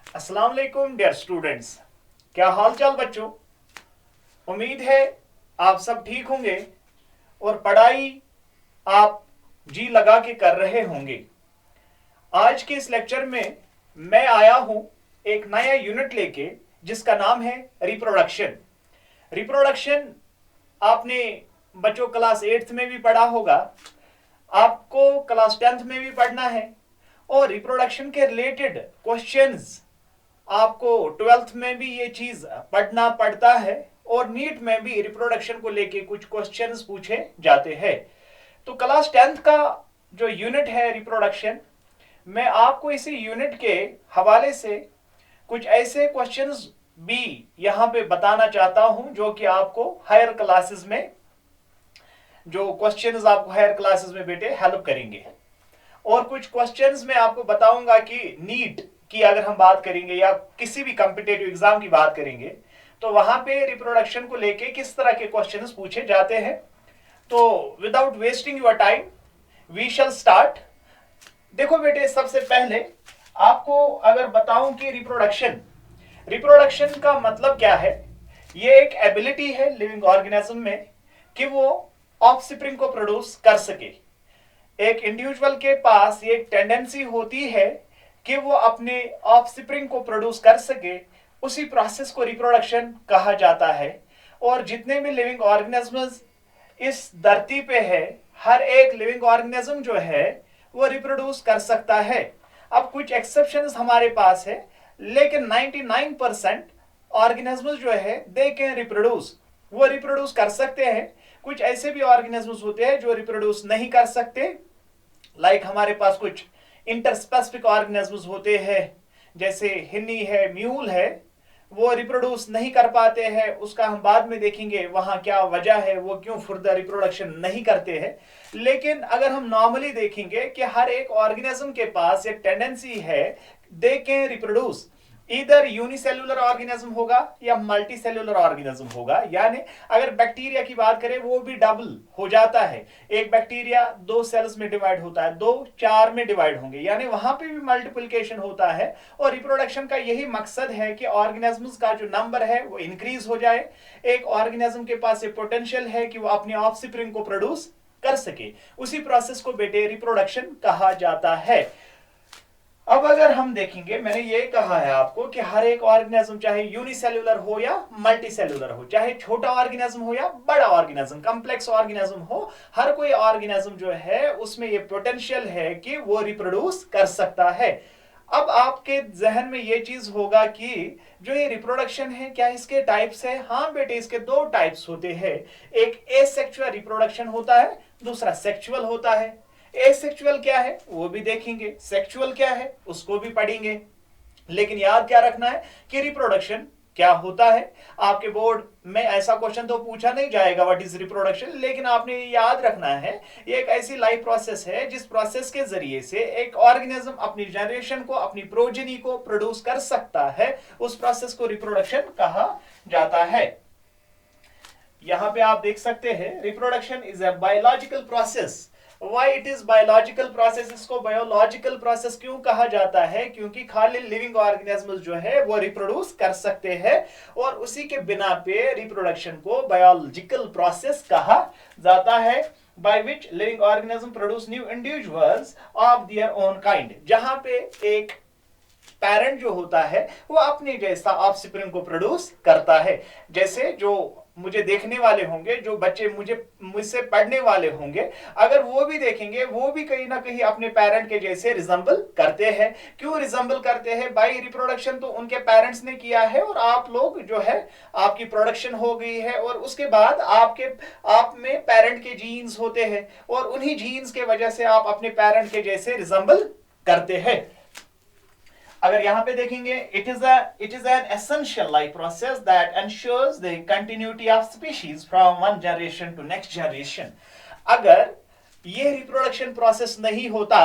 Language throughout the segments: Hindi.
अस्सलाम वालेकुम डियर स्टूडेंट्स। क्या हाल चाल बच्चों। उम्मीद है आप सब ठीक होंगे और पढ़ाई आप जी लगा के कर रहे होंगे। आज के इस लेक्चर में मैं आया हूं एक नया यूनिट लेके जिसका नाम है रिप्रोडक्शन। रिप्रोडक्शन आपने बच्चों क्लास 8th में भी पढ़ा होगा, आपको क्लास 10th में भी पढ़ना है और रिप्रोडक्शन के रिलेटेड क्वेश्चंस आपको 12th में भी ये चीज पढ़ना पड़ता है और नीट में भी रिप्रोडक्शन को लेके कुछ क्वेश्चंस पूछे जाते हैं। तो क्लास 10th का जो यूनिट है रिप्रोडक्शन, मैं आपको इसी यूनिट के हवाले से कुछ ऐसे क्वेश्चंस भी यहां पे बताना चाहता हूं जो कि आपको हायर क्लासेस में जो क्वेश्चंस आपको हायर क्लासेस में बेटे हेल्प करेंगे। और कुछ क्वेश्चंस मैं आपको बताऊंगा कि नीट की अगर हम बात करेंगे या किसी भी कॉम्पिटिटिव एग्जाम की बात करेंगे तो वहां पे रिप्रोडक्शन को लेके किस तरह के क्वेश्चंस पूछे जाते हैं। तो without wasting your time we shall start. देखो बेटे, सबसे पहले आपको अगर बताऊं कि रिप्रोडक्शन रिप्रोडक्शन का मतलब क्या है। ये एक एबिलिटी है लिविंग ऑर्गेनिज्म में कि वो ऑफस्प्रिंग को प्रोड्यूस कर सके। एक इंडिविजुअल के पास ये एक टेंडेंसी होती है कि वो अपने ऑफस्प्रिंग को प्रोड्यूस कर सके। उसी प्रोसेस को रिप्रोडक्शन कहा जाता है। और जितने भी लिविंग ऑर्गेनिजम्स इस धरती पे है, हर एक लिविंग ऑर्गेनिज्म जो है वो रिप्रोड्यूस कर सकता है। अब कुछ एक्सेप्शंस हमारे पास है, लेकिन 99% ऑर्गेनिजम्स जो है दे कैन रिप्रोड्यूस, वो रिप्रोड्यूस कर सकते हैं। कुछ ऐसे भी ऑर्गेनिजम्स होते हैं जो रिप्रोड्यूस नहीं कर सकते। लाइक हमारे पास कुछ इंटरस्पेसिफिक ऑर्गेनिजम्स होते हैं, जैसे हिन्नी है, म्यूल है, वो रिप्रोड्यूस नहीं कर पाते हैं। उसका हम बाद में देखेंगे वहां क्या वजह है, वो क्यों फर्दर रिप्रोडक्शन नहीं करते हैं। लेकिन अगर हम नॉर्मली देखेंगे कि हर एक ऑर्गेनिज्म के पास एक टेंडेंसी है, दे कैन रिप्रोड्यूस। इधर यूनिसेल्युलर ऑर्गेनिज्म होगा या मल्टी सेल्युलर ऑर्गेनिज्म होगा। यानी अगर बैक्टीरिया की बात करें वो भी डबल हो जाता है। एक बैक्टीरिया 2 सेल्स में डिवाइड होता है, 2 4 में डिवाइड होंगे, यानी वहां पे भी मल्टीप्लिकेशन होता है। और रिप्रोडक्शन का यही मकसद है कि ऑर्गेनिजम्स का जो नंबर है वो इंक्रीज हो जाए। एक ऑर्गेनिज्म के पास ये पोटेंशियल है कि वो अपने ऑफस्प्रिंग को प्रोड्यूस कर सके। उसी प्रोसेस को बेटे रिप्रोडक्शन कहा जाता है। अब अगर हम देखेंगे, मैंने ये कहा है आपको कि हर एक ऑर्गेनिज्म चाहे यूनिसेल्युलर हो या मल्टी सेल्युलर हो, चाहे छोटा ऑर्गेनिज्म हो या बड़ा ऑर्गेनिज्म, कॉम्प्लेक्स ऑर्गेनिज्म हो, हर कोई ऑर्गेनिज्म जो है उसमें ये पोटेंशियल है कि वो रिप्रोड्यूस कर सकता है। अब आपके जहन में ये चीज होगा कि जो ये रिप्रोडक्शन है क्या इसके टाइप्स है। हाँ बेटे, इसके 2 टाइप्स होते हैं। एक एसेक्सुअल रिप्रोडक्शन होता है, दूसरा सेक्सुअल होता है। एसेक्सुअल क्या है वो भी देखेंगे, सेक्सुअल क्या है उसको भी पढ़ेंगे। लेकिन याद क्या रखना है कि रिप्रोडक्शन क्या होता है। आपके बोर्ड में ऐसा क्वेश्चन तो पूछा नहीं जाएगा व्हाट इज रिप्रोडक्शन, लेकिन आपने याद रखना है ये एक ऐसी लाइफ प्रोसेस है जिस प्रोसेस के जरिए से एक ऑर्गेनिज्म अपनी जनरेशन को, अपनी प्रोजेनी को प्रोड्यूस कर सकता है। उस प्रोसेस को रिप्रोडक्शन कहा जाता है। यहां पे आप देख सकते हैं reproduction is a biological process. Why it is biological process, इसको बायोलॉजिकल प्रोसेस क्यों कहा जाता है, क्योंकि खाली लिविंग ऑर्गेनिजम्स जो है वो रिप्रोड्यूस कर सकते हैं और उसी के बिना पे रिप्रोडक्शन को बायोलॉजिकल प्रोसेस कहा जाता है। by which living organism produce new individuals of their own kind, जहां पे एक पेरेंट जो होता है वो अपने जैसा ऑफस्प्रिंग को प्रोड्यूस करता है। जैसे जो मुझे देखने वाले होंगे, जो बच्चे मुझसे पढ़ने वाले होंगे, अगर वो भी देखेंगे वो भी कहीं ना कहीं अपने पेरेंट के जैसे रिजेंबल करते हैं। क्यों रिजेंबल करते हैं? बाय रिप्रोडक्शन तो उनके पेरेंट्स ने किया है और आप लोग जो है आपकी प्रोडक्शन हो गई है और उसके बाद आप में पेरेंट के जीन्स होते हैं और उन्हीं जीन्स के वजह से आप अपने पेरेंट के जैसे रिजेंबल करते हैं। अगर यहां पे देखेंगे, it is an essential life process that ensures the continuity of species from one generation to next generation. अगर ये रिप्रोडक्शन प्रोसेस नहीं होता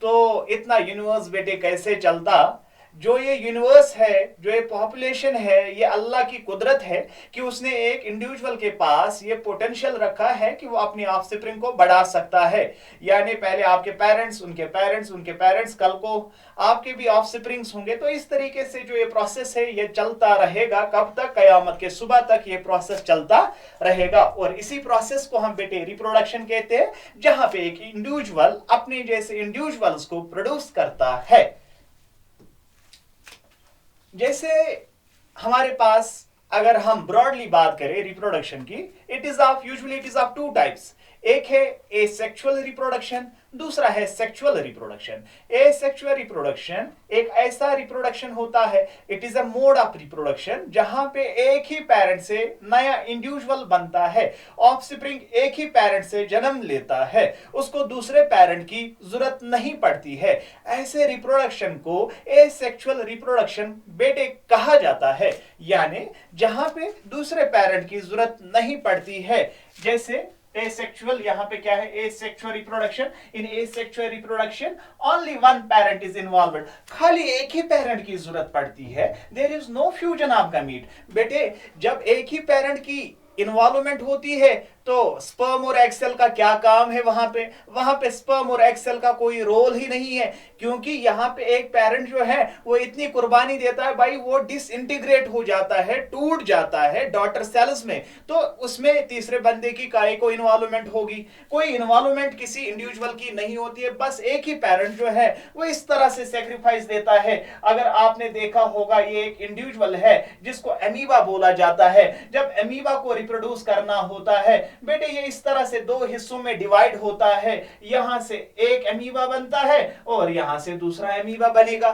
तो इतना यूनिवर्स बेटे कैसे चलता। जो ये यूनिवर्स है, जो ये पॉपुलेशन है, ये अल्लाह की कुदरत है कि उसने एक इंडिविजुअल के पास ये पोटेंशियल रखा है कि वो अपनी ऑफस्प्रिंग को बढ़ा सकता है। यानी पहले आपके पेरेंट्स, उनके पेरेंट्स, उनके पेरेंट्स, कल को आपके भी ऑफस्प्रिंग्स होंगे। तो इस तरीके से जो ये प्रोसेस है ये चलता रहेगा। कब तक? कयामत के सुबह तक ये प्रोसेस चलता रहेगा। और इसी प्रोसेस को हम बेटे रिप्रोडक्शन कहते हैं, जहां पे एक इंडिविजुअल अपने जैसे इंडिविजुअल्स को प्रोड्यूस करता है। जैसे हमारे पास अगर हम ब्रॉडली बात करें रिप्रोडक्शन की, it is of two types. एक है एसेक्सुअल रिप्रोडक्शन, दूसरा है सेक्सुअल रिप्रोडक्शन। एसेक्सुअल रिप्रोडक्शन एक ऐसा रिप्रोडक्शन होता है, it is a mode of reproduction, जहां पे एक ही पेरेंट से नया इंडिविजुअल बनता है। ऑफस्प्रिंग एक ही पेरेंट से जन्म लेता है, उसको दूसरे पेरेंट की जरूरत नहीं पड़ती है। ऐसे रिप्रोडक्शन को एसेक्सुअल रिप्रोडक्शन बेटे कहा जाता है, यानी जहां पे दूसरे पेरेंट की जरूरत नहीं पड़ती है। जैसे asexual, यहाँ पे क्या है? asexual reproduction. In asexual reproduction only one parent is involved. खाली एक ही पेरेंट की जरूरत पड़ती है। There is no fusion of gamete. बेटे जब एक ही पेरेंट की इन्वॉल्वमेंट होती है तो स्पर्म और एग सेल का क्या काम है? वहां पे स्पर्म और एग सेल का कोई रोल ही नहीं है, क्योंकि यहाँ पे एक पेरेंट जो है वो इतनी कुर्बानी देता है भाई, वो डिसइंटीग्रेट हो जाता है, टूट जाता है डॉटर सेल्स में। तो उसमें तीसरे बंदे की काय को इन्वॉल्वमेंट होगी? कोई इन्वॉल्वमेंट किसी इंडिविजुअल की नहीं होती है। बस एक ही पेरेंट जो है वो इस तरह से सेक्रीफाइस देता है। अगर आपने देखा होगा, ये एक इंडिविजुअल है जिसको एमीबा बोला जाता है। जब एमीबा को रिप्रोड्यूस करना होता है बेटे, ये इस तरह से दो हिस्सों में डिवाइड होता है। यहां से एक एमीबा बनता है और यहां से दूसरा एमीबा बनेगा।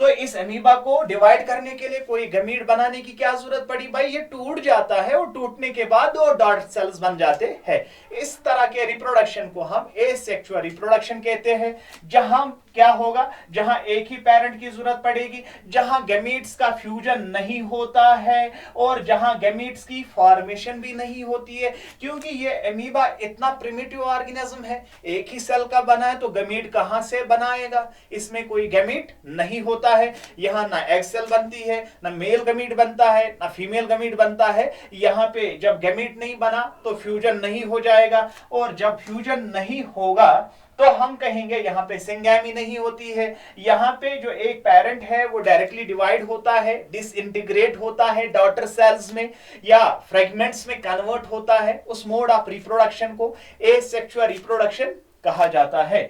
तो इस एमीबा को डिवाइड करने के लिए कोई गमीट बनाने की क्या जरूरत पड़ी भाई? ये टूट जाता है और टूटने के बाद दो डॉट सेल्स बन जाते हैं। इस तरह के रिप्रोडक्शन को हम एसेक्सुअल रिप्रोडक्शन कहते हैं। जहां क्या होगा? जहां एक ही पेरेंट की जरूरत पड़ेगी, जहां गैमीट्स का फ्यूजन नहीं होता है और जहां गैमीट्स की फॉर्मेशन भी नहीं होती है, क्योंकि ये एमीबा इतना प्रिमिटिव ऑर्गेनिज्म है, एक ही सेल का बना है, तो गैमीट कहां से बनाएगा? इसमें कोई गैमीट नहीं होता है। यहां ना एग सेल बनती है, ना मेल गैमीट बनता है, ना फीमेल गैमीट बनता है। यहां पे जब गैमीट नहीं बना तो फ्यूजन नहीं हो जाएगा, और जब फ्यूजन नहीं होगा तो हम कहेंगे यहां पे सिंगैमी नहीं होती है। यहां पे जो एक पेरेंट है वो डायरेक्टली डिवाइड होता है, डिसइंटीग्रेट होता है डॉटर सेल्स में या फ्रेगमेंट्स में कन्वर्ट होता है। उस मोड ऑफ रिप्रोडक्शन को एसेक्सुअल रिप्रोडक्शन कहा जाता है।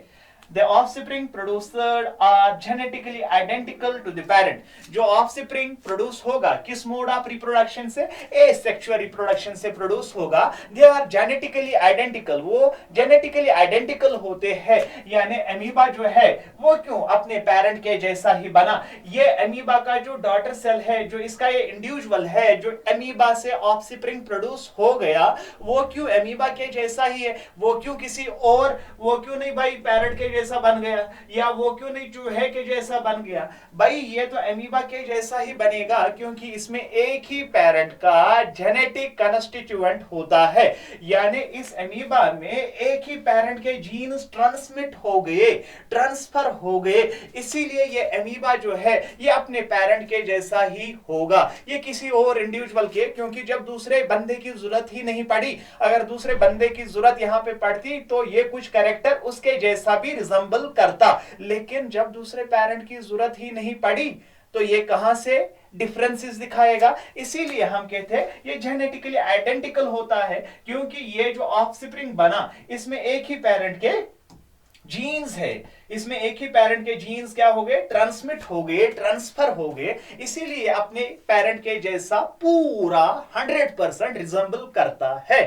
The offspring produced are genetically identical to the parent. जो offspring produce होगा किस mode of reproduction से? Asexual reproduction से produce होगा। They are genetically identical. वो genetically identical होते हैं, यानी एमीबा जो है वो क्यों अपने पेरेंट के जैसा ही बना? ये एमीबा का जो डॉटर सेल है, जो इसका ये इंडिविजुअल है, जो एमीबा से ऑफस्प्रिंग प्रोड्यूस हो गया, वो क्यों एमीबा के जैसा ही है? वो क्यों किसी और, वो क्यों नहीं भाई पेरेंट के जैसा बन गया, या वो क्यों नहीं चूहे के जैसा बन गया? भाई ये तो एमीबा के जैसा ही बनेगा, क्योंकि इसमें एक ही पेरेंट का जेनेटिक कंस्टिट्यूएंट होता है। यानी इस एमीबा में एक ही पेरेंट के जीन्स ट्रांसमिट हो गए, ट्रांसफर हो गए, इसीलिए ये एमीबा जो है ये अपने पेरेंट के जैसा ही होगा, ये किसी और इंडिविजुअल के, क्योंकि जब दूसरे बंदे की जरूरत ही नहीं पड़ी, अगर दूसरे बंदे की जरूरत यहां पे पड़ती तो ये कुछ कैरेक्टर उसके जैसा भी रिजेंबल करता, लेकिन जब दूसरे पेरेंट की जरूरत ही नहीं पड़ी तो ये कहां से डिफरेंसेस दिखाएगा? इसीलिए हम कहते हैं ये जेनेटिकली आइडेंटिकल होता है, क्योंकि ये जो ऑफस्प्रिंग बना इसमें एक ही पेरेंट के जीन्स है, इसमें एक ही पेरेंट के जीन्स क्या हो गए? ट्रांसमिट हो गए, ट्रांसफर हो गए, इसीलिए अपने पेरेंट के जैसा पूरा 100% रिजेंबल करता है।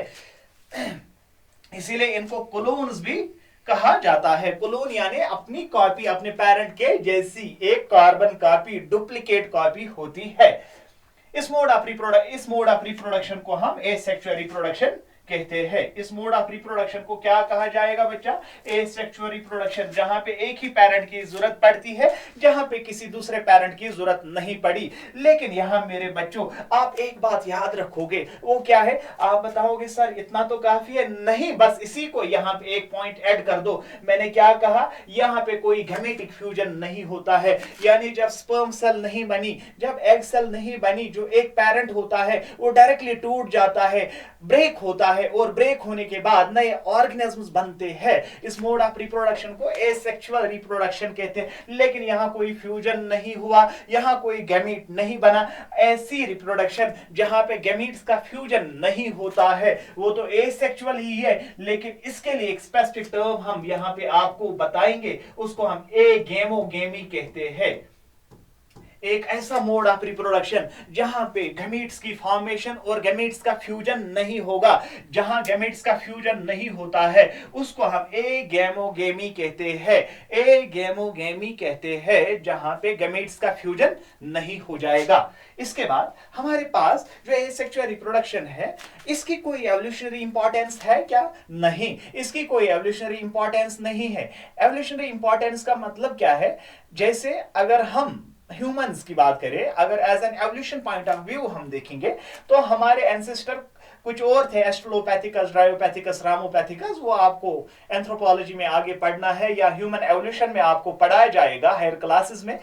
इसीलिए इनको क्लोन्स भी कहा जाता है। क्लोन यानी अपनी कॉपी, अपने पेरेंट के जैसी एक कार्बन कॉपी, डुप्लीकेट कॉपी होती है। इस मोड ऑफ रिप्रोडक्शन को हम एसेक्सुअल रिप्रोडक्शन कहते हैं। इस मोड ऑफ रिप्रोडक्शन को क्या कहा जाएगा बच्चा? एसेक्सुअल रिप्रोडक्शन, जहां पे एक ही पेरेंट की जरूरत पड़ती है, जहां पे किसी दूसरे पेरेंट की जरूरत नहीं पड़ी। लेकिन यहां मेरे बच्चों आप एक बात याद रखोगे, वो क्या है? आप बताओगे सर इतना तो काफी है। नहीं, बस इसी को यहां पे एक पॉइंट ऐड कर दो। मैंने क्या कहा? यहां पे कोई गैमेटिक फ्यूजन नहीं होता है, यानी जब स्पर्म सेल नहीं बनी, जब एग सेल नहीं बनी, जो एक पेरेंट होता है वो डायरेक्टली टूट जाता है, ब्रेक होता है, और ब्रेक होने के बाद नए ऑर्गेनिजम्स बनते हैं। इस मोड ऑफ रिप्रोडक्शन को एसेक्सुअल रिप्रोडक्शन कहते हैं। लेकिन यहां कोई फ्यूजन नहीं हुआ, यहां कोई गैमीट नहीं बना। ऐसी रिप्रोडक्शन जहां पे गैमीट्स का फ्यूजन नहीं होता है वो तो एसेक्सुअल ही है। लेकिन इसके लिए एक स्पेसिफिक टर्म हम यहां पे आपको बताएंगे, उसको हम एगेमोगेमी कहते हैं। एक ऐसा मोड ऑफ रिप्रोडक्शन जहां पे गैमीट्स की फॉर्मेशन और गैमीट्स का फ्यूजन नहीं होगा, जहां गैमीट्स का फ्यूजन नहीं होता है, उसको हम एगेमोगेमी कहते हैं। एगेमोगेमी कहते हैं जहां पे गैमीट्स का फ्यूजन नहीं हो जाएगा। इसके बाद हमारे पास जो एसेक्सुअल रिप्रोडक्शन है, इसकी कोई एवोल्यूशनरी इंपॉर्टेंस है क्या? नहीं, इसकी कोई एवोल्यूशनरी इंपॉर्टेंस नहीं है। एवोल्यूशनरी इंपॉर्टेंस का मतलब क्या है? जैसे अगर हम ह्यूमंस की बात करें, अगर as an evolution point of view हम देखेंगे, तो हमारे एंसेस्टर कुछ और थे, एस्ट्रोलोपैथिकस, ड्रायोपैथिकस, रामोपैथिकस। वो आपको एंथ्रोपोलॉजी में आगे पढ़ना है या ह्यूमन एवोल्यूशन में आपको पढ़ाया जाएगा हायर क्लासेस में।